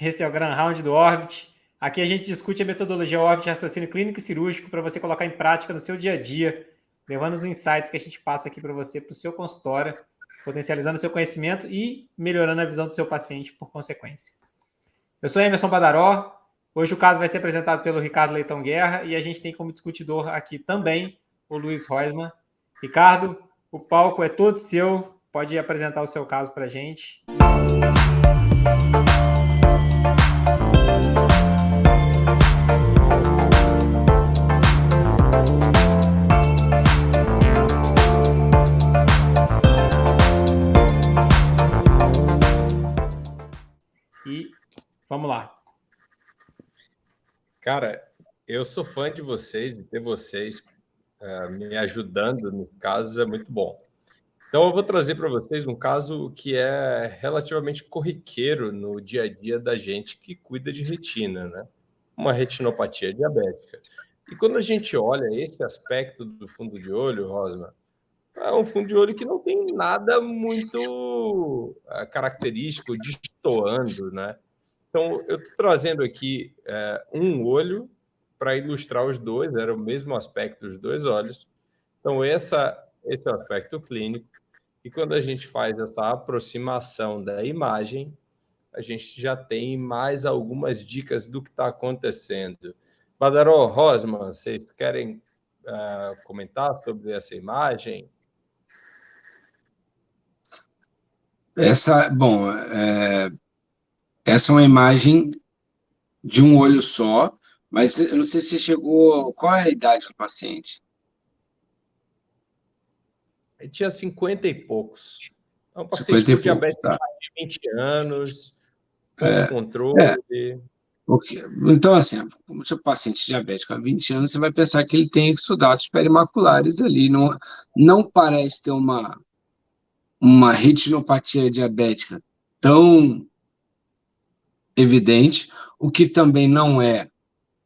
Esse é o Grand Round do Orbit. Aqui a gente discute a metodologia Orbit de raciocínio clínico e cirúrgico para você colocar em prática no seu dia a dia, levando os insights que a gente passa aqui para você, para o seu consultório, potencializando o seu conhecimento e melhorando a visão do seu paciente por consequência. Eu sou Emerson Badaró. Hoje o caso vai ser apresentado pelo Ricardo Leitão Guerra e a gente tem como discutidor aqui também o Luiz Roisman. Ricardo, o palco é todo seu. Pode apresentar o seu caso para a gente. E vamos lá. Cara, eu sou fã de vocês e ter vocês me ajudando nos casos é muito bom. Então, eu vou trazer para vocês um caso que é relativamente corriqueiro no dia a dia da gente que cuida de retina, né? Uma retinopatia diabética. E quando a gente olha esse aspecto do fundo de olho, Rosma, é um fundo de olho que não tem nada muito característico, destoando, né? Então, eu estou trazendo aqui um olho para ilustrar os dois, era o mesmo aspecto dos dois olhos. Então, esse é o aspecto clínico. E quando a gente faz essa aproximação da imagem, a gente já tem mais algumas dicas do que está acontecendo. Badaró, Rosman, vocês querem comentar sobre essa imagem? Essa é uma imagem de um olho só, mas eu não sei se chegou. Qual é a idade do paciente? Ele tinha 50 e poucos. É um 50 paciente e com poucos, diabetes tá. de 20 anos, pouco controle. Então, assim, como seu paciente diabético há 20 anos, você vai pensar que ele tem exudatos perimaculares ali. Não parece ter uma retinopatia diabética tão evidente, o que também não é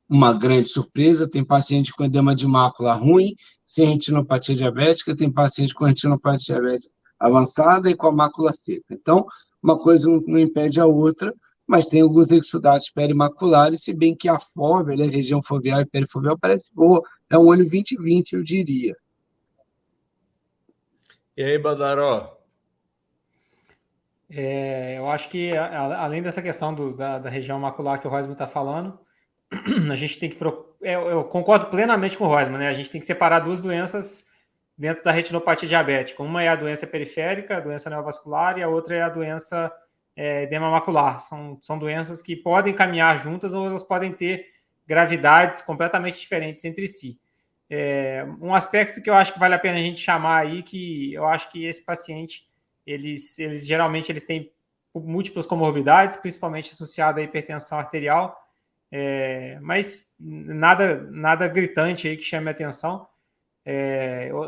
uma grande surpresa. Tem paciente com edema de mácula ruim, sem retinopatia diabética, tem paciente com retinopatia diabética avançada e com a mácula seca. Então, uma coisa não impede a outra, mas tem alguns exudatos perimaculares, se bem que a fóvea, a região foveal e perifoveal, parece boa. É um olho 20/20, eu diria. E aí, Badaró? Eu acho que, além dessa questão da região macular que o Roisman está falando, a gente tem que... Eu concordo plenamente com o Roisman, né? A gente tem que separar duas doenças dentro da retinopatia diabética. Uma é a doença periférica, a doença neovascular, e a outra é a doença edema macular. São doenças que podem caminhar juntas ou elas podem ter gravidades completamente diferentes entre si. Um aspecto que eu acho que vale a pena a gente chamar aí, que eu acho que esse paciente, eles geralmente eles têm múltiplas comorbidades, principalmente associada à hipertensão arterial, mas nada gritante aí que chame a atenção.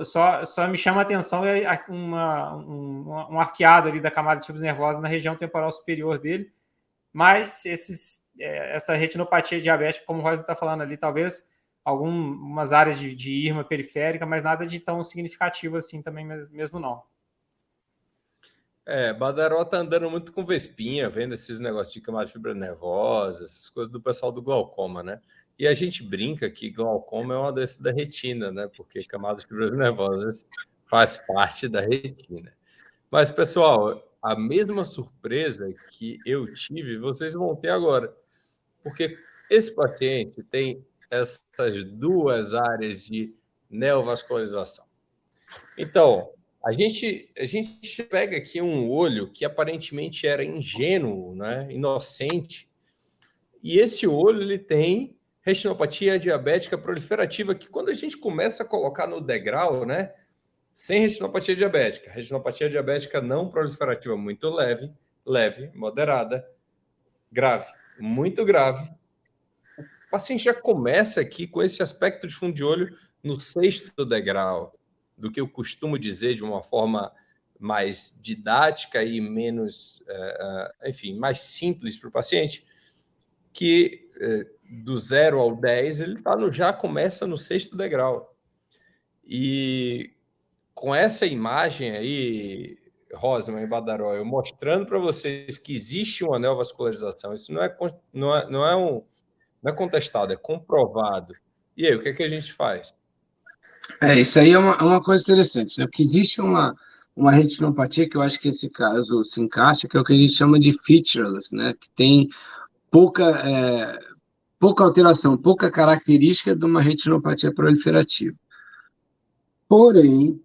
Só me chama a atenção um arqueado ali da camada de fibras nervosas na região temporal superior dele, mas essa retinopatia diabética, como o Rosa está falando ali, talvez algumas áreas de irma periférica, mas nada de tão significativo assim também mesmo não. Badaró tá andando muito com vespinha, vendo esses negócios de camada de fibra nervosa, essas coisas do pessoal do glaucoma, né? E a gente brinca que glaucoma é uma doença da retina, né? Porque camada de fibras nervosas faz parte da retina. Mas, pessoal, a mesma surpresa que eu tive, vocês vão ter agora. Porque esse paciente tem essas duas áreas de neovascularização. Então, a gente pega aqui um olho que aparentemente era ingênuo, né? Inocente, e esse olho ele tem retinopatia diabética proliferativa, que quando a gente começa a colocar no degrau, né? Sem retinopatia diabética não proliferativa muito leve, moderada, grave, muito grave. O paciente já começa aqui com esse aspecto de fundo de olho no 6º degrau, do que eu costumo dizer de uma forma mais didática e menos, enfim, mais simples para o paciente, que do 0 ao 10 ele já começa no 6º degrau. E com essa imagem aí, Rosman e Badaró, eu mostrando para vocês que existe uma neovascularização, isso não é contestado, é comprovado. E aí, o que é que a gente faz? Isso aí é uma coisa interessante, né? Porque existe uma retinopatia que eu acho que esse caso se encaixa, que é o que a gente chama de featureless, né? Que tem pouca, pouca alteração, pouca característica de uma retinopatia proliferativa. Porém,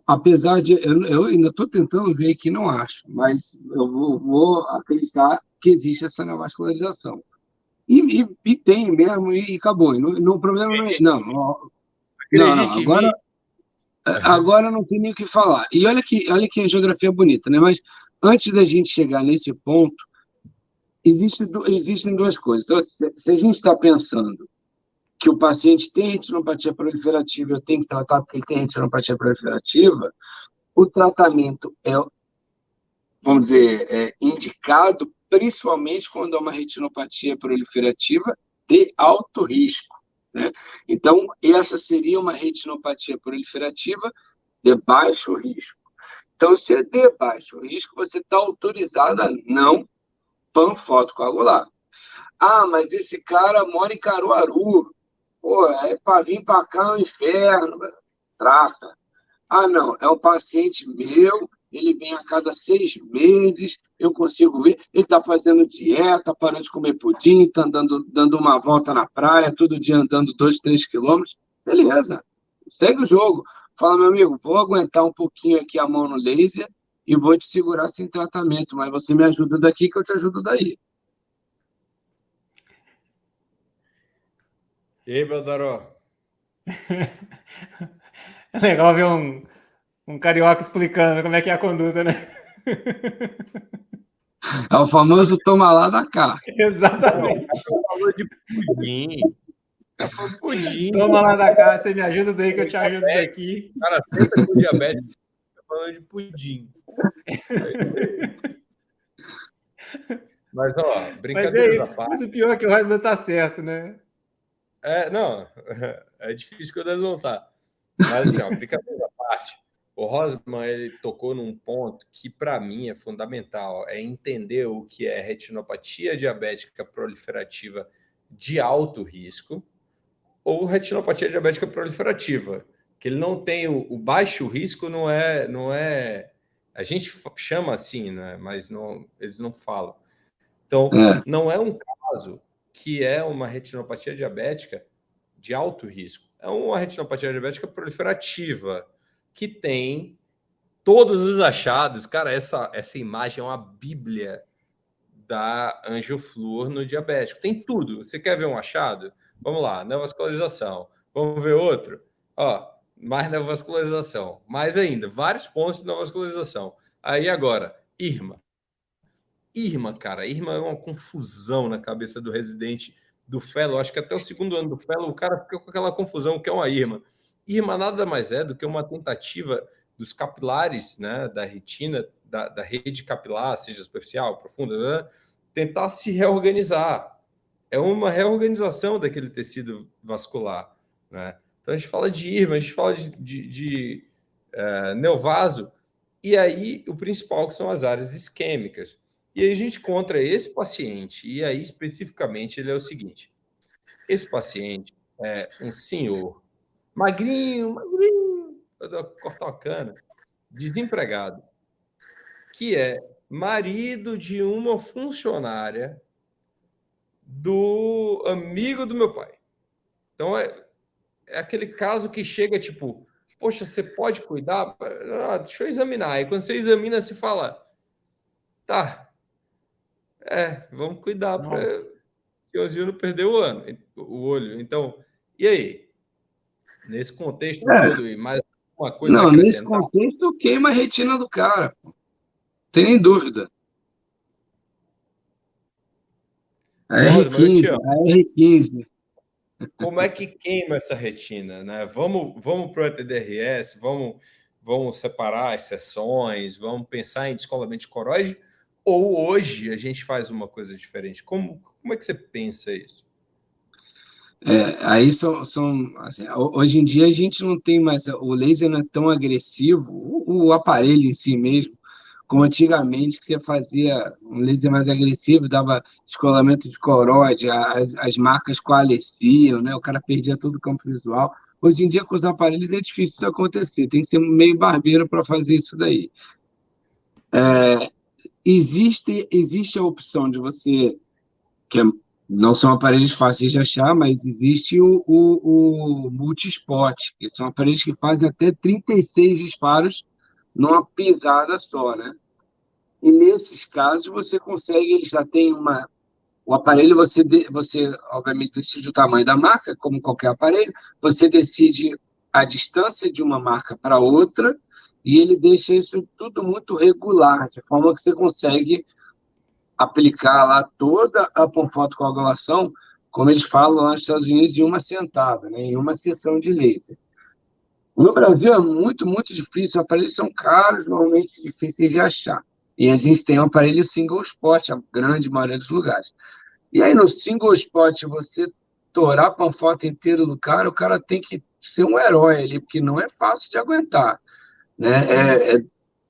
apesar de... Eu ainda estou tentando ver que não acho, mas eu vou acreditar que existe essa neovascularização. E tem mesmo, e acabou. O problema não é... Não, Acredite em mim. agora não tem nem o que falar. E olha que a geografia é bonita, né? Mas antes da gente chegar nesse ponto, existem duas coisas. Então, se a gente está pensando que o paciente tem retinopatia proliferativa, eu tenho que tratar porque ele tem retinopatia proliferativa, o tratamento vamos dizer, indicado principalmente quando é uma retinopatia proliferativa de alto risco, né? Então, essa seria uma retinopatia proliferativa de baixo risco. Então, se é de baixo risco, você está autorizado a não panfotocoagular. Ah, mas esse cara mora em Caruaru. Pô, para vir para cá é um inferno. Trata. Ah, não, é um paciente meu, ele vem a cada 6 meses, eu consigo ver, ele está fazendo dieta, parou de comer pudim, está dando uma volta na praia, todo dia andando 2, 3 quilômetros. Beleza, segue o jogo. Fala, meu amigo, vou aguentar um pouquinho aqui a mão no laser e vou te segurar sem tratamento, mas você me ajuda daqui que eu te ajudo daí. E aí, Badaró? É legal ver um carioca explicando como é que é a conduta, né? É o famoso toma lá da cá. Exatamente. Falou de pudim. Ela falou pudim. Toma lá da cá, você me ajuda daí que eu te ajudo daqui. O cara senta com diabetes, tá falando de pudim. Mas, ó, Mas brincadeiras à parte. mas o pior é que o Heisman tá certo, né? Não, é difícil quando ele não tá. Mas, assim, ó, brincadeiras à parte, o Rosman, ele tocou num ponto que, para mim, é fundamental, é entender o que é retinopatia diabética proliferativa de alto risco ou retinopatia diabética proliferativa, que ele não tem o baixo risco, não é, a gente chama assim, né? Mas não, eles não falam. Então, não é um caso que é uma retinopatia diabética de alto risco. É uma retinopatia diabética proliferativa, que tem todos os achados. Cara, essa imagem é uma bíblia da angioflúor no diabético. Tem tudo. Você quer ver um achado? Vamos lá, neovascularização. Vamos ver outro? Ó, mais neovascularização. Mais ainda, vários pontos de neovascularização. Aí agora, IRMA. Cara, IRMA é uma confusão na cabeça do residente do fellow. Acho que até o segundo ano do fellow o cara fica com aquela confusão que é uma IRMA. IRMA nada mais é do que uma tentativa dos capilares, né, da retina, da rede capilar, seja superficial, profunda, né, tentar se reorganizar. É uma reorganização daquele tecido vascular, né? Então a gente fala de IRMA, a gente fala de neovaso, e aí o principal que são as áreas isquêmicas. E aí a gente encontra esse paciente, e aí especificamente ele é o seguinte: esse paciente é um senhor magrinho, vai cortar uma cana, desempregado, que é marido de uma funcionária do amigo do meu pai. Então é aquele caso que chega tipo, poxa, você pode cuidar? Deixa eu examinar. E quando você examina, você fala, tá, vamos cuidar para o senhorzinho não perder o olho. Então, e aí? Nesse contexto todo, e mais uma coisa a Não, nesse acrescentar? contexto, queima a retina do cara. Tem nem dúvida. A Rosman, eu te R15, amo. a R15. Como é que queima essa retina, né? Vamos para o ETDRS, vamos separar as sessões, vamos pensar em descolamento de coroide, ou hoje a gente faz uma coisa diferente? Como é que você pensa isso? Aí assim, hoje em dia a gente não tem mais, o laser não é tão agressivo, o aparelho em si mesmo, como antigamente, que você fazia um laser mais agressivo, dava descolamento de coróide, as marcas coalesciam, né? O cara perdia todo o campo visual. Hoje em dia, com os aparelhos, é difícil isso acontecer, tem que ser meio barbeiro para fazer isso daí. Existe a opção de você, que não são aparelhos fáceis de achar, mas existe o multispot, que são aparelhos que fazem até 36 disparos numa pisada só, né? E nesses casos você consegue, ele já tem uma. O aparelho você obviamente decide o tamanho da marca, como qualquer aparelho, você decide a distância de uma marca para outra, e ele deixa isso tudo muito regular, de forma que você consegue aplicar lá toda a fotocoagulação, como eles falam lá nos Estados Unidos, em uma sentada, né, em uma sessão de laser. No Brasil é muito, muito difícil, os aparelhos são caros, normalmente difíceis de achar. E a gente tem um aparelho single spot, a grande maioria dos lugares. E aí no single spot, você torar a panfota inteira do cara, o cara tem que ser um herói ali, porque não é fácil de aguentar, né?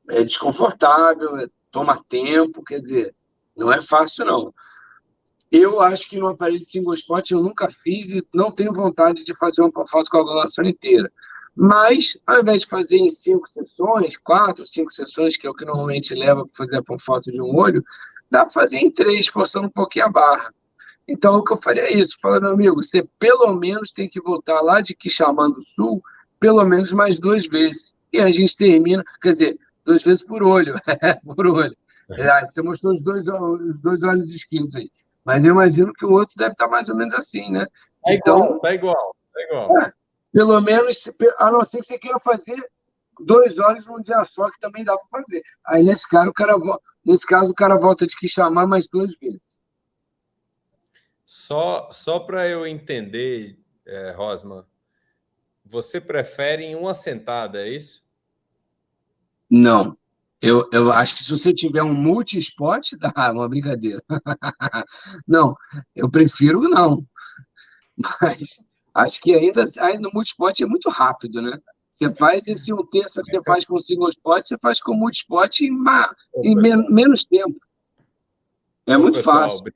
É desconfortável, toma tempo, quer dizer, não é fácil não. Eu acho que no aparelho single spot eu nunca fiz e não tenho vontade de fazer uma fotocoagulação inteira. Mas, ao invés de fazer em 5 sessões, 4, 5 sessões, que é o que normalmente leva para fazer a foto de um olho, dá para fazer em 3, forçando um pouquinho a barra. Então, o que eu falei é isso. Falei, meu amigo, você pelo menos tem que voltar lá de Quixamã do Sul, pelo menos mais 2 vezes. E a gente termina, quer dizer, 2 vezes por olho, por olho. Você mostrou os dois olhos esquerdos aí. Mas eu imagino que o outro deve estar mais ou menos assim, né? Tá igual, Então, tá igual, tá igual. pelo menos, a não ser que você queira fazer 2 olhos num dia só, que também dá para fazer. Aí, nesse caso, o cara volta de Quixamã mais 2 vezes. Só para eu entender, Rosman, você prefere em uma sentada, é isso? Não. Eu acho que se você tiver um multi-spot, dá uma brincadeira. Não, eu prefiro não. Mas acho que ainda no multi-spot é muito rápido, né? Você faz esse um terço que você faz com o single spot, você faz com o multi-spot Ô, em pessoal, menos tempo. É ô, muito pessoal, fácil.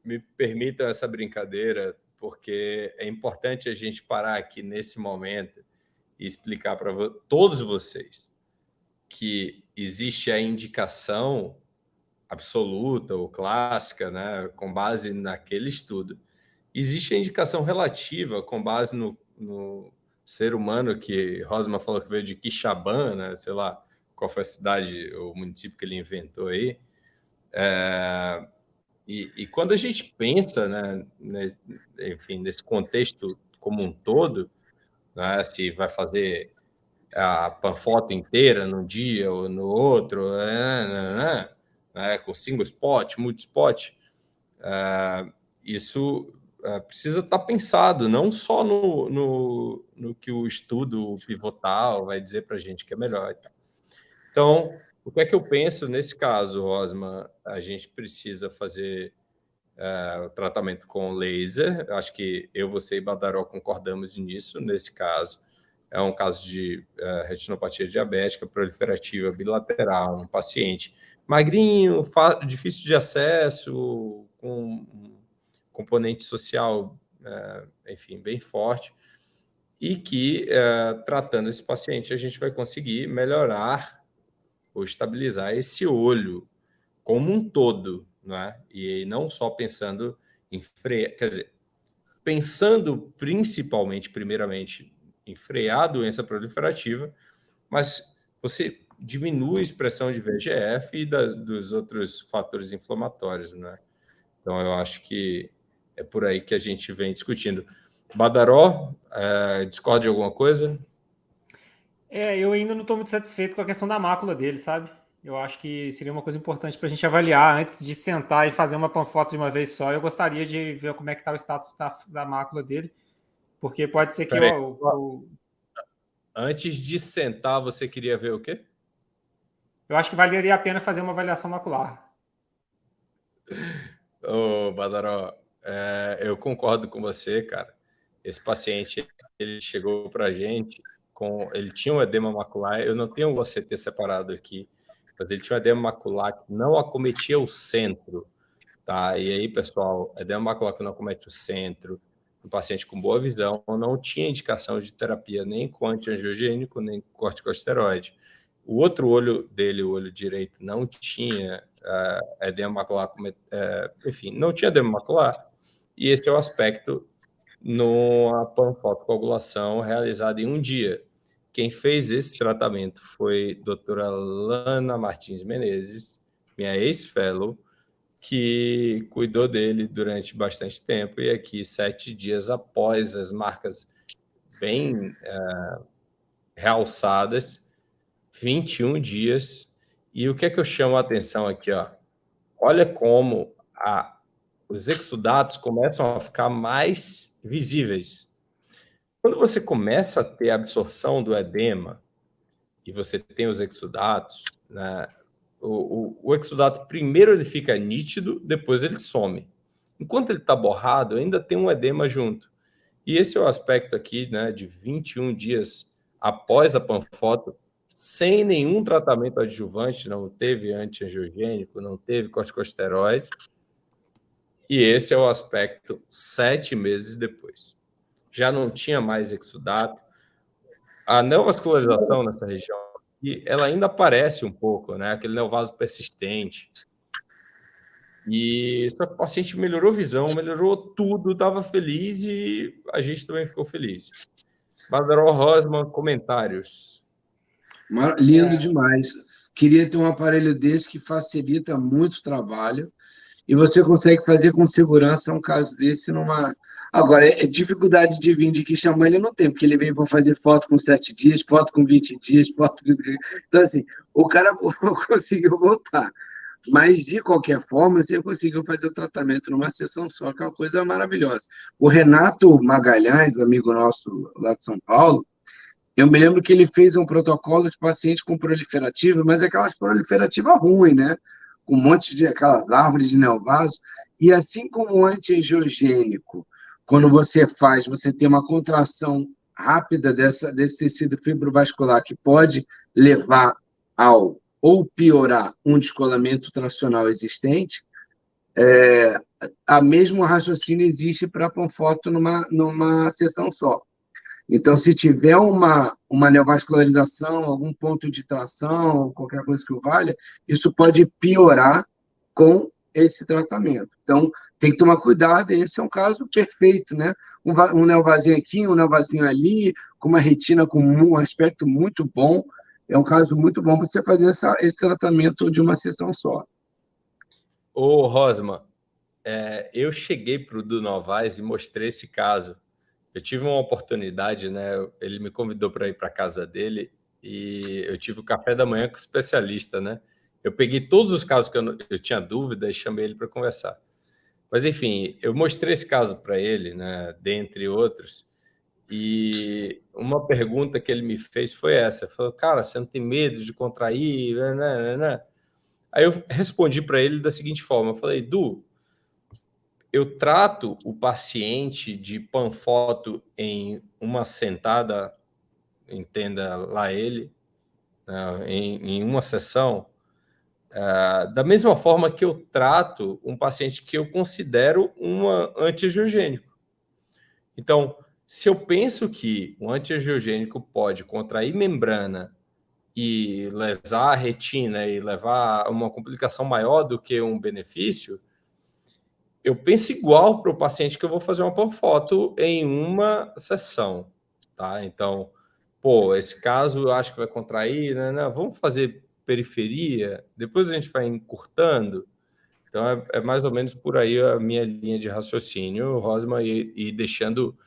me permitam essa brincadeira, porque é importante a gente parar aqui nesse momento e explicar para todos vocês que existe a indicação absoluta ou clássica, né, com base naquele estudo. Existe a indicação relativa com base no ser humano, que Rosman falou que veio de Quixabã, né, sei lá qual foi a cidade, o município que ele inventou aí. E quando a gente pensa, né, enfim, nesse contexto como um todo, né, se vai fazer a panfota inteira num dia ou no outro, né, com single spot, multi-spot, isso precisa estar pensado, não só no que o estudo pivotal vai dizer para a gente que é melhor. Então, o que é que eu penso nesse caso, Rosman? A gente precisa fazer o tratamento com laser. Acho que eu, você e Badaró concordamos nisso. Nesse caso, é um caso de retinopatia diabética proliferativa bilateral, um paciente magrinho, difícil de acesso, com um componente social, enfim, bem forte, e que, tratando esse paciente, a gente vai conseguir melhorar ou estabilizar esse olho como um todo, né? E não só pensando em frear, quer dizer, pensando principalmente, primeiramente, em frear a doença proliferativa, mas você diminui a expressão de VEGF e dos outros fatores inflamatórios, né? Então, eu acho que é por aí que a gente vem discutindo. Badaró, discorda de alguma coisa? Eu ainda não estou muito satisfeito com a questão da mácula dele, sabe? Eu acho que seria uma coisa importante para a gente avaliar antes de sentar e fazer uma panfoto de uma vez só. Eu gostaria de ver como é que está o status da mácula dele, porque pode ser que Peraí, antes de sentar, você queria ver o quê? eu acho que valeria a pena fazer uma avaliação macular. Ô, Badaró, eu concordo com você, cara. Esse paciente, ele chegou para a gente ele tinha um edema macular. Eu não tenho o OCT separado aqui, mas ele tinha um edema macular que não acometia o centro, tá? E aí, pessoal, edema macular que não acomete o centro, um paciente com boa visão, não tinha indicação de terapia nem com antiangiogênico, nem com corticosteroide. O outro olho dele, o olho direito, não tinha edema macular, enfim, não tinha edema macular. E esse é o aspecto numa panfotocoagulação realizada em um dia. Quem fez esse tratamento foi a doutora Lana Martins Menezes, minha ex-fellow, que cuidou dele durante bastante tempo, e aqui 7 dias após as marcas bem realçadas, 21 dias. E o que é que eu chamo a atenção aqui? Ó? Olha como os exudatos começam a ficar mais visíveis. Quando você começa a ter a absorção do edema e você tem os exudatos, né, o exudato primeiro ele fica nítido, depois ele some. Enquanto ele está borrado, ainda tem um edema junto. E esse é o aspecto aqui, né, de 21 dias após a panfoto, sem nenhum tratamento adjuvante, não teve antiangiogênico, não teve corticosteroide. E esse é o aspecto 7 meses depois. Já não tinha mais exudato. A neovascularização nessa região, ela ainda aparece um pouco, né? Aquele neovaso persistente. E o paciente melhorou visão, melhorou tudo, estava feliz e a gente também ficou feliz. Badaró Rosman, comentários. Lindo demais. Queria ter um aparelho desse que facilita muito o trabalho e você consegue fazer com segurança um caso desse numa... Agora, é dificuldade de vir de que chamar ele não tem, porque ele veio para fazer foto com 7 dias, foto com 20 dias, foto com... Então, assim, o cara conseguiu voltar. Mas, de qualquer forma, você conseguiu fazer o tratamento numa sessão só, que é uma coisa maravilhosa. O Renato Magalhães, amigo nosso lá de São Paulo, eu me lembro que ele fez um protocolo de paciente com proliferativa, mas é aquelas proliferativa ruim, né? Com um monte de aquelas árvores de neovaso. E assim como o antiangiogênico, quando você faz, você tem uma contração rápida desse tecido fibrovascular que pode levar ao ou piorar um descolamento tracional existente, a mesmo raciocínio existe para a panfoto numa sessão só. Então, se tiver uma neovascularização, algum ponto de tração, qualquer coisa que o valha, isso pode piorar com esse tratamento. Então, tem que tomar cuidado, esse é um caso perfeito, né? Um neovasinho aqui, um neovasinho ali, com uma retina com um aspecto muito bom, é um caso muito bom para você fazer esse tratamento de uma sessão só. Ô, Rosman, eu cheguei para o Du Novaes e mostrei esse caso. Eu tive uma oportunidade, né? Ele me convidou para ir para a casa dele e eu tive o café da manhã com o especialista, né? Eu peguei todos os casos que eu tinha dúvida e chamei ele para conversar. Mas, enfim, eu mostrei esse caso para ele, né? Dentre outros. E uma pergunta que ele me fez foi essa. Ele falou, cara, você não tem medo de contrair? Né? Aí eu respondi para ele da seguinte forma. Eu falei, Du, eu trato o paciente de panfoto em uma sentada, entenda lá ele, né, em uma sessão, da mesma forma que eu trato um paciente que eu considero um antiangiogênico. Então, se eu penso que um antiangiogênico pode contrair membrana e lesar a retina e levar a uma complicação maior do que um benefício, eu penso igual para o paciente que eu vou fazer uma panfoto em uma sessão, tá? Então, esse caso eu acho que vai contrair, né? Não, vamos fazer periferia, depois a gente vai encurtando. Então, é mais ou menos por aí a minha linha de raciocínio, Rosman, e deixando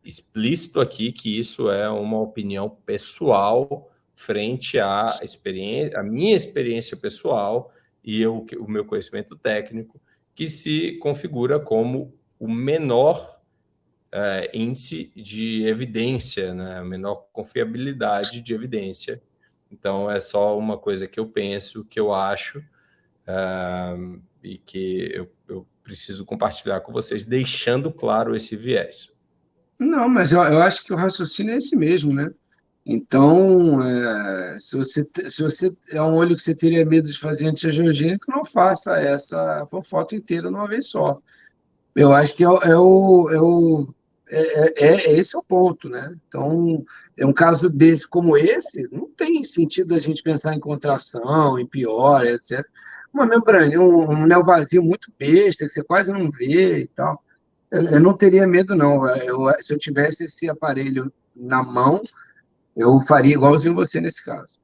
explícito aqui que isso é uma opinião pessoal frente à experiência, a minha experiência pessoal e o meu conhecimento técnico, que se configura como o menor índice de evidência, né? A menor confiabilidade de evidência. Então, é só uma coisa que eu penso, que eu acho, e que eu preciso compartilhar com vocês, deixando claro esse viés. Não, mas eu acho que o raciocínio é esse mesmo, né? Então, se você é um olho que você teria medo de fazer antiangiogênico, não faça essa foto inteira de uma vez só. Eu acho que esse é o ponto, né? Então, é um caso desse como esse, não tem sentido a gente pensar em contração, em piora, etc. Uma membrana, um neovasio muito besta, que você quase não vê e tal. Eu não teria medo, não. Se eu tivesse esse aparelho na mão, eu faria igualzinho você nesse caso.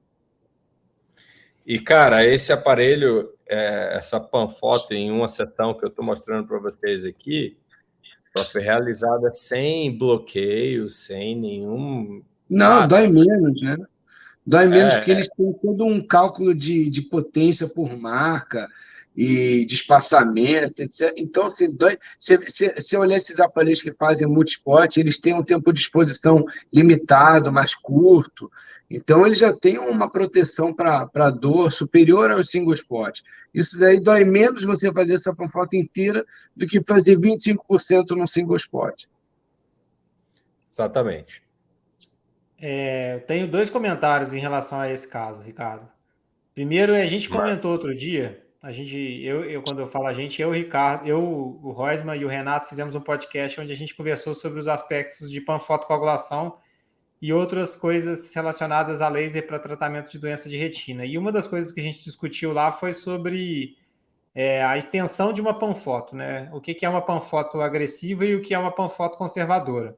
E, cara, esse aparelho, essa panfoto em uma sessão que eu estou mostrando para vocês aqui, ela foi realizada sem bloqueio, sem nenhum Não, nada. dói menos, né? Dói menos porque É, eles têm todo um cálculo de potência por marca e de espaçamento, etc. Então, assim, dói. Se olhar esses aparelhos que fazem multispot, eles têm um tempo de exposição limitado, mais curto. Então, eles já têm uma proteção para dor superior ao single spot. Isso daí dói menos você fazer essa foto inteira do que fazer 25% num single spot. exatamente. Eu tenho dois comentários em relação a esse caso, Ricardo. Primeiro, a gente comentou outro dia, quando eu falo a gente, eu, o Ricardo, o Roisman e o Renato fizemos um podcast onde a gente conversou sobre os aspectos de panfotocoagulação e outras coisas relacionadas a laser para tratamento de doença de retina. E uma das coisas que a gente discutiu lá foi sobre a extensão de uma panfoto, né? O que é uma panfoto agressiva e o que é uma panfoto conservadora.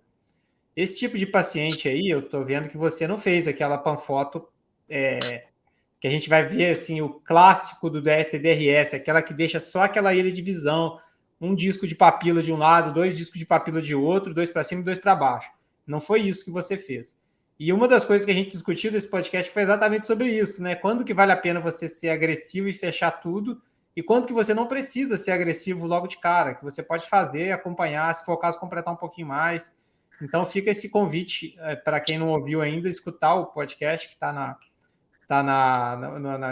Esse tipo de paciente aí, eu estou vendo que você não fez aquela panfoto que a gente vai ver assim o clássico do DRS, aquela que deixa só aquela ilha de visão, um disco de papila de um lado, dois discos de papila de outro, dois para cima e dois para baixo. Não foi isso que você fez. E uma das coisas que a gente discutiu nesse podcast foi exatamente sobre isso, né? Quando que vale a pena você ser agressivo e fechar tudo, e quando que você não precisa ser agressivo logo de cara, que você pode fazer, acompanhar, se for o caso, completar um pouquinho mais. Então fica esse convite para quem não ouviu ainda, escutar o podcast que está na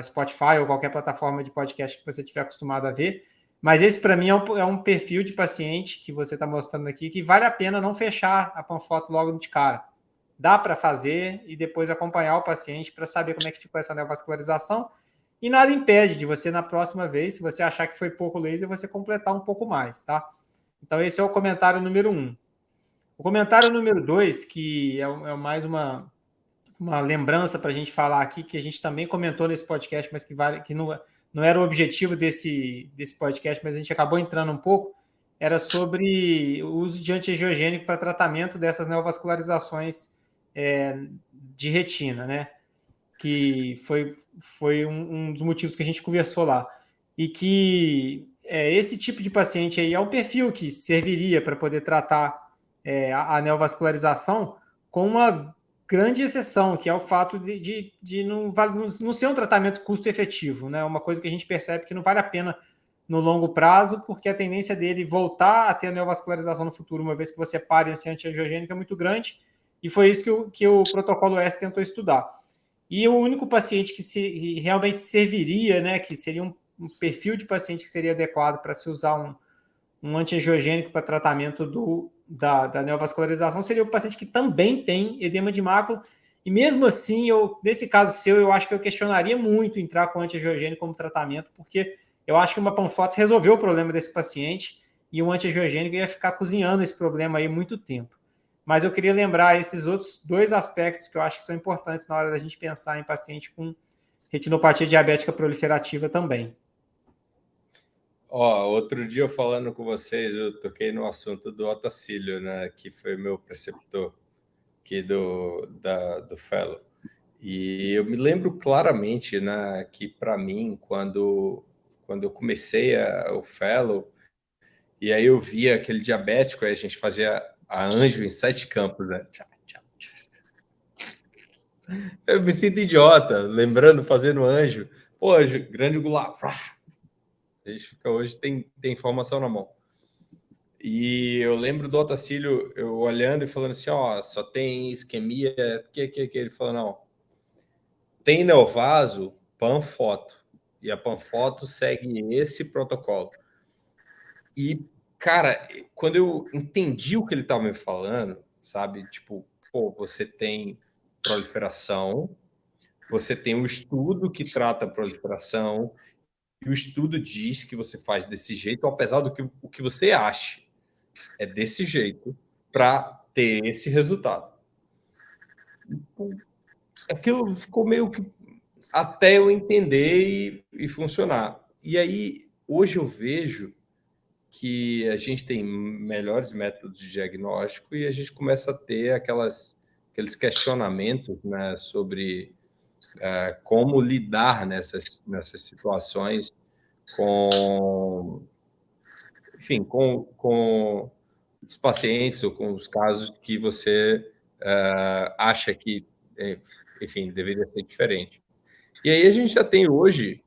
Spotify ou qualquer plataforma de podcast que você estiver acostumado a ver. Mas esse, para mim, é um perfil de paciente que você está mostrando aqui que vale a pena não fechar a panfoto logo de cara. Dá para fazer e depois acompanhar o paciente para saber como é que ficou essa neovascularização. E nada impede de você, na próxima vez, se você achar que foi pouco laser, você completar um pouco mais, tá? Então, esse é o comentário número 1. O comentário número 2, que é mais uma lembrança para a gente falar aqui, que a gente também comentou nesse podcast, mas que não era o objetivo desse podcast, mas a gente acabou entrando um pouco, era sobre o uso de antiangiogênico para tratamento dessas neovascularizações de retina, né? Que foi um dos motivos que a gente conversou lá. E que esse tipo de paciente aí é um perfil que serviria para poder tratar a neovascularização com uma grande exceção, que é o fato de não ser um tratamento custo-efetivo, né? Uma coisa que a gente percebe que não vale a pena no longo prazo, porque a tendência dele voltar a ter a neovascularização no futuro, uma vez que você pare esse antiangiogênico, é muito grande, e foi isso que o protocolo S tentou estudar. E o único paciente que realmente serviria, né, que seria um perfil de paciente que seria adequado para se usar um antiangiogênico para tratamento da neovascularização seria o paciente que também tem edema de mácula. E mesmo assim, nesse caso seu, eu acho que eu questionaria muito entrar com antiangiogênico como tratamento, porque eu acho que uma panfoto resolveu o problema desse paciente e um antiangiogênico ia ficar cozinhando esse problema aí muito tempo. Mas eu queria lembrar esses outros dois aspectos que eu acho que são importantes na hora da gente pensar em paciente com retinopatia diabética proliferativa também. Outro dia eu falando com vocês, eu toquei no assunto do Otacílio, né, que foi meu preceptor aqui do Fellow. E eu me lembro claramente, né, que para mim, quando eu comecei o Fellow, e aí eu via aquele diabético, aí a gente fazia a anjo em 7 campos, né? Eu me sinto idiota, lembrando, fazendo anjo. Pô, grande angular. A gente fica hoje, tem informação na mão. E eu lembro do Otacílio, eu olhando e falando assim, só tem isquemia, que ele falou, não, tem neovaso, panfoto, e a panfoto segue esse protocolo. E, cara, quando eu entendi o que ele estava me falando, sabe? Tipo, pô, você tem proliferação, você tem um estudo que trata a proliferação, e o estudo diz que você faz desse jeito, apesar do que o que você acha é desse jeito, para ter esse resultado. Aquilo ficou meio que até eu entender e funcionar. E aí, hoje eu vejo que a gente tem melhores métodos de diagnóstico e a gente começa a ter aqueles questionamentos, né, sobre como lidar nessas situações com, enfim, com os pacientes ou com os casos que você acha que, enfim, deveria ser diferente. E aí a gente já tem hoje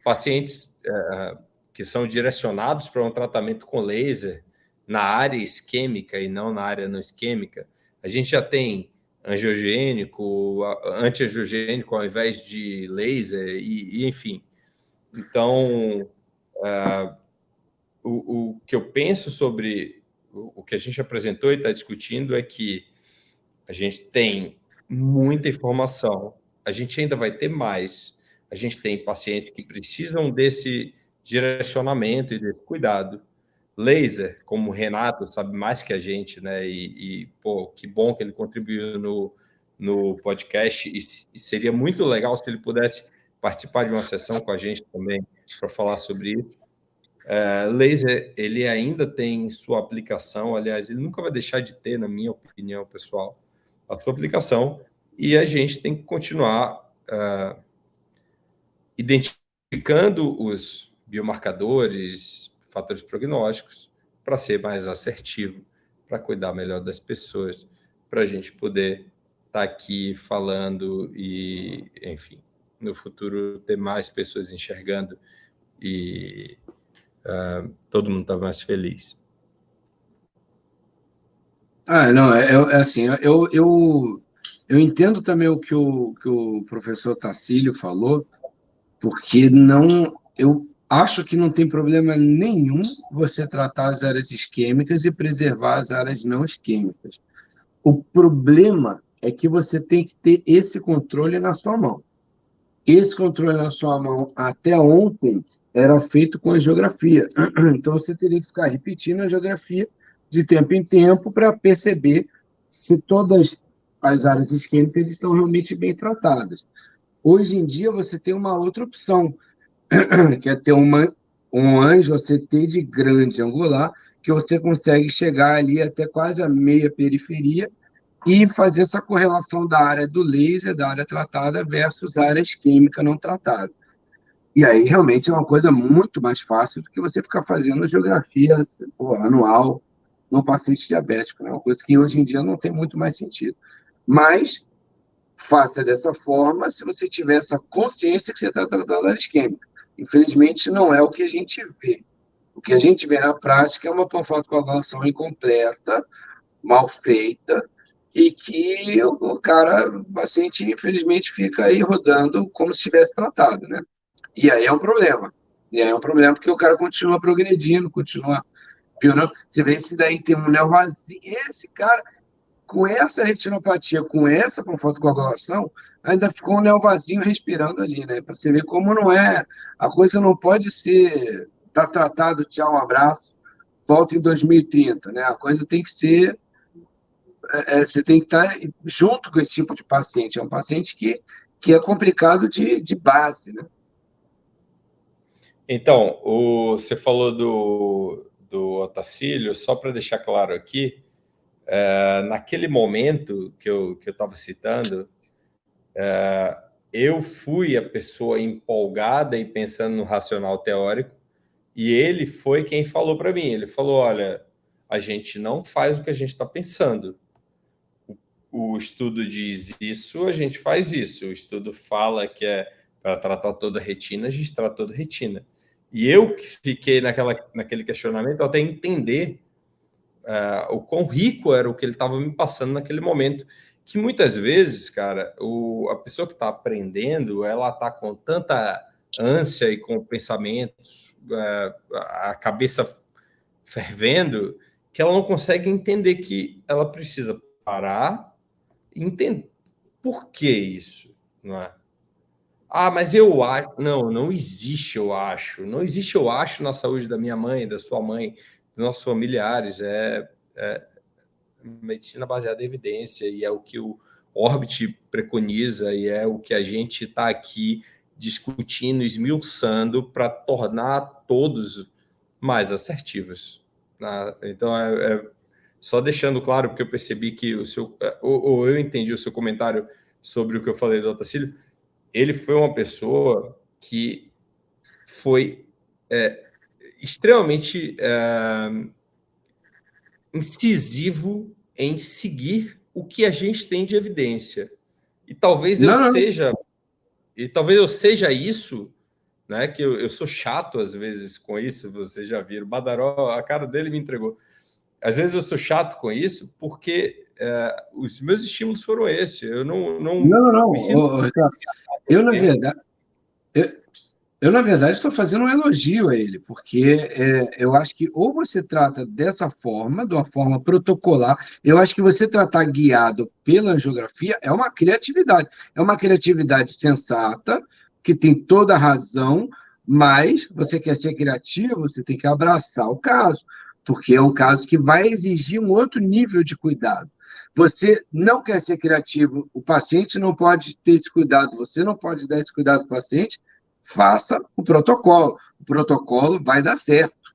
pacientes que são direcionados para um tratamento com laser na área isquêmica e não na área não isquêmica. A gente já tem angiogênico, antiangiogênico ao invés de laser, e enfim. Então, o que eu penso sobre o que a gente apresentou e está discutindo é que a gente tem muita informação, a gente ainda vai ter mais, a gente tem pacientes que precisam desse direcionamento e desse cuidado. Laser, como o Renato sabe mais que a gente, né? Pô, que bom que ele contribuiu no podcast, e seria muito legal se ele pudesse participar de uma sessão com a gente também para falar sobre isso. Laser, ele ainda tem sua aplicação, aliás, ele nunca vai deixar de ter, na minha opinião pessoal, a sua aplicação, e a gente tem que continuar identificando os biomarcadores, fatores prognósticos, para ser mais assertivo, para cuidar melhor das pessoas, para a gente poder estar aqui falando e, enfim, no futuro ter mais pessoas enxergando e todo mundo está mais feliz. Não, é assim, eu entendo também o que o professor Tacílio falou, porque eu acho que não tem problema nenhum você tratar as áreas isquêmicas e preservar as áreas não isquêmicas. O problema é que você tem que ter esse controle na sua mão. Esse controle na sua mão, até ontem, era feito com a geografia. Então, você teria que ficar repetindo a geografia de tempo em tempo para perceber se todas as áreas isquêmicas estão realmente bem tratadas. Hoje em dia, você tem uma outra opção, que é ter um anjo-CT de grande angular, que você consegue chegar ali até quase a meia periferia e fazer essa correlação da área do laser, da área tratada, versus a área isquêmica não tratada. E aí, realmente, é uma coisa muito mais fácil do que você ficar fazendo geografia anual no paciente diabético, né? Uma coisa que hoje em dia não tem muito mais sentido. Mas faça dessa forma se você tiver essa consciência que você está tratando a área isquêmica. Infelizmente, não é o que a gente vê. O que a gente vê na prática é uma panfotocoagulação incompleta, mal feita, e que o cara, o paciente, infelizmente, fica aí rodando como se tivesse tratado, né? E aí é um problema. E aí é um problema porque o cara continua progredindo, continua piorando. Você vê esse daí tem um neovazinho. Esse cara, com essa retinopatia, com essa fotocoagulação, ainda ficou um neovazinho respirando ali, né? Para você ver como não é. A coisa não pode ser. Tá tratado, tchau, um abraço, volta em 2030, né? A coisa tem que ser. Você tem que estar junto com esse tipo de paciente. É um paciente que é complicado de base, né? Então, você falou do Otacílio, só para deixar claro aqui, naquele momento que eu estava citando, eu fui a pessoa empolgada e pensando no racional teórico, e ele foi quem falou para mim. Ele falou: olha, a gente não faz o que a gente está pensando. O estudo diz isso, a gente faz isso. O estudo fala que é para tratar toda a retina, a gente trata toda a retina. E eu que fiquei naquele questionamento até entender o quão rico era o que ele estava me passando naquele momento. Que muitas vezes, cara, a pessoa que está aprendendo, ela está com tanta ânsia e com pensamentos, a cabeça fervendo, que ela não consegue entender que ela precisa parar e entender por que isso, não é? Ah, mas eu acho. Não, não existe eu acho. Não existe eu acho na saúde da minha mãe, da sua mãe, dos nossos familiares. É medicina baseada em evidência e é o que o Orbit preconiza e é o que a gente está aqui discutindo, esmiuçando para tornar todos mais assertivos. Então, só deixando claro, porque eu percebi que o seu, ou eu entendi o seu comentário sobre o que eu falei do Otacílio, ele foi uma pessoa que foi extremamente incisivo em seguir o que a gente tem de evidência. E talvez eu seja isso, né? Que eu sou chato às vezes com isso, vocês já viram. Badaró, a cara dele me entregou. Às vezes eu sou chato com isso porque os meus estímulos foram esses. Eu não me sinto... Ricardo, eu, na verdade, na verdade, estou fazendo um elogio a ele, porque eu acho que ou você trata dessa forma, de uma forma protocolar, eu acho que você tratar guiado pela angiografia é uma criatividade sensata, que tem toda a razão, mas você quer ser criativo, você tem que abraçar o caso, porque é um caso que vai exigir um outro nível de cuidado. Você não quer ser criativo, o paciente não pode ter esse cuidado, você não pode dar esse cuidado ao paciente, faça o protocolo. O protocolo vai dar certo.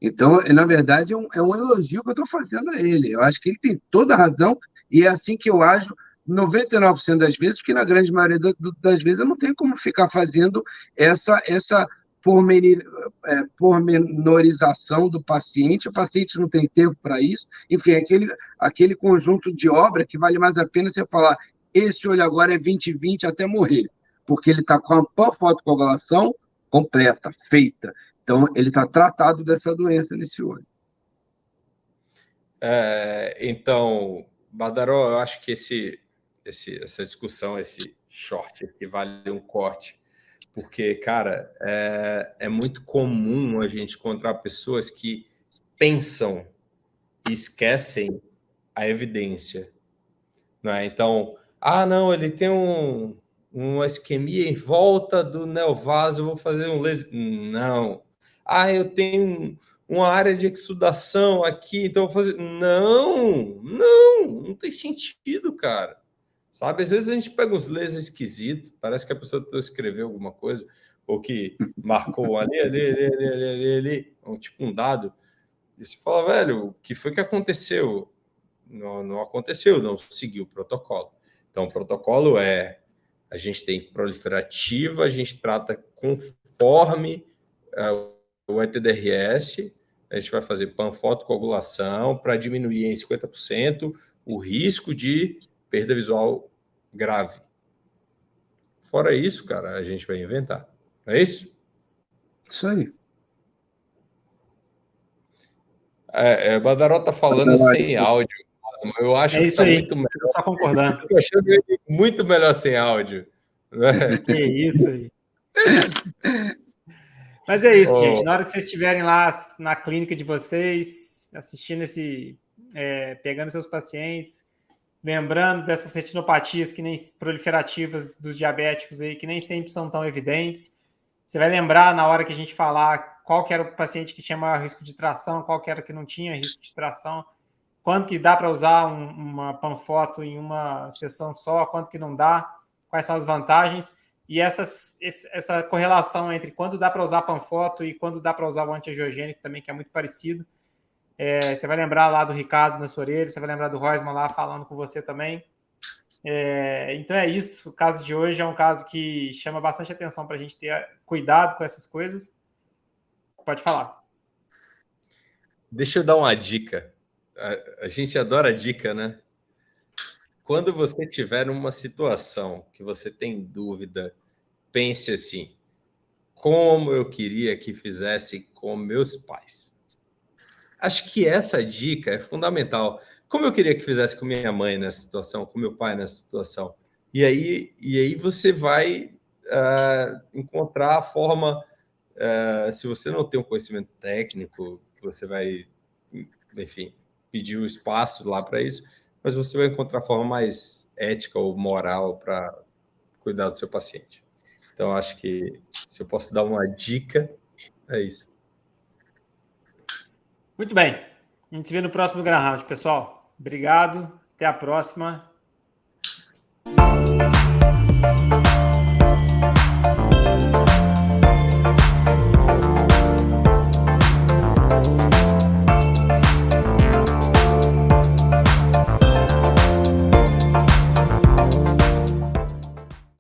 Então, na verdade, é um elogio que eu estou fazendo a ele. Eu acho que ele tem toda a razão e é assim que eu ajo 99% das vezes, porque na grande maioria das vezes eu não tenho como ficar fazendo essa pormenorização do paciente, o paciente não tem tempo para isso. Enfim, aquele conjunto de obra que vale mais a pena você falar, esse olho agora é 20/20 até morrer, porque ele está com a panfotocoagulação completa, feita. Então, ele está tratado dessa doença nesse olho. Então, Badaró, eu acho que essa discussão, esse short aqui vale um corte, porque, cara, é muito comum a gente encontrar pessoas que pensam e esquecem a evidência. Não é? Então, não, ele tem uma isquemia em volta do neovaso, eu vou fazer um laser. Não. Eu tenho uma área de exudação aqui, então eu vou fazer. Não tem sentido, cara. Sabe? Às vezes a gente pega uns lasers esquisitos, parece que a pessoa escreveu alguma coisa, ou que marcou ali, tipo um dado, e você fala, velho, o que foi que aconteceu? Não aconteceu, não seguiu o protocolo. Então, o protocolo a gente tem proliferativa, a gente trata conforme o ETDRS, a gente vai fazer panfotocoagulação para diminuir em 50% o risco de perda visual grave. Fora isso, cara, a gente vai inventar. Não é isso? Isso aí. Badaró está falando sem áudio. Eu acho que está muito melhor. Estou só concordando. Estou achando ele muito melhor sem áudio. Que isso aí. Mas é isso, gente. Na hora que vocês estiverem lá na clínica de vocês, assistindo pegando seus pacientes, lembrando dessas retinopatias que nem proliferativas dos diabéticos aí, que nem sempre são tão evidentes. Você vai lembrar na hora que a gente falar qual que era o paciente que tinha maior risco de tração, qual que era que não tinha risco de tração, quanto que dá para usar uma panfoto em uma sessão só, quanto que não dá, quais são as vantagens, e essa correlação entre quando dá para usar panfoto e quando dá para usar o antiangiogênico também, que é muito parecido. Você vai lembrar lá do Ricardo na sua orelha, você vai lembrar do Roisman lá falando com você também. Então é isso, o caso de hoje é um caso que chama bastante atenção para a gente ter cuidado com essas coisas. Pode falar. Deixa eu dar uma dica. A gente adora dica, né? Quando você estiver numa situação que você tem dúvida, pense assim, como eu queria que fizesse com meus pais. Acho que essa dica é fundamental. Como eu queria que fizesse com minha mãe nessa situação, com meu pai nessa situação. E aí você vai encontrar a forma, se você não tem um conhecimento técnico, você vai, enfim, pedir um espaço lá para isso, mas você vai encontrar a forma mais ética ou moral para cuidar do seu paciente. Então, acho que se eu posso dar uma dica, é isso. Muito bem. A gente se vê no próximo Grand Round, pessoal. Obrigado. Até a próxima.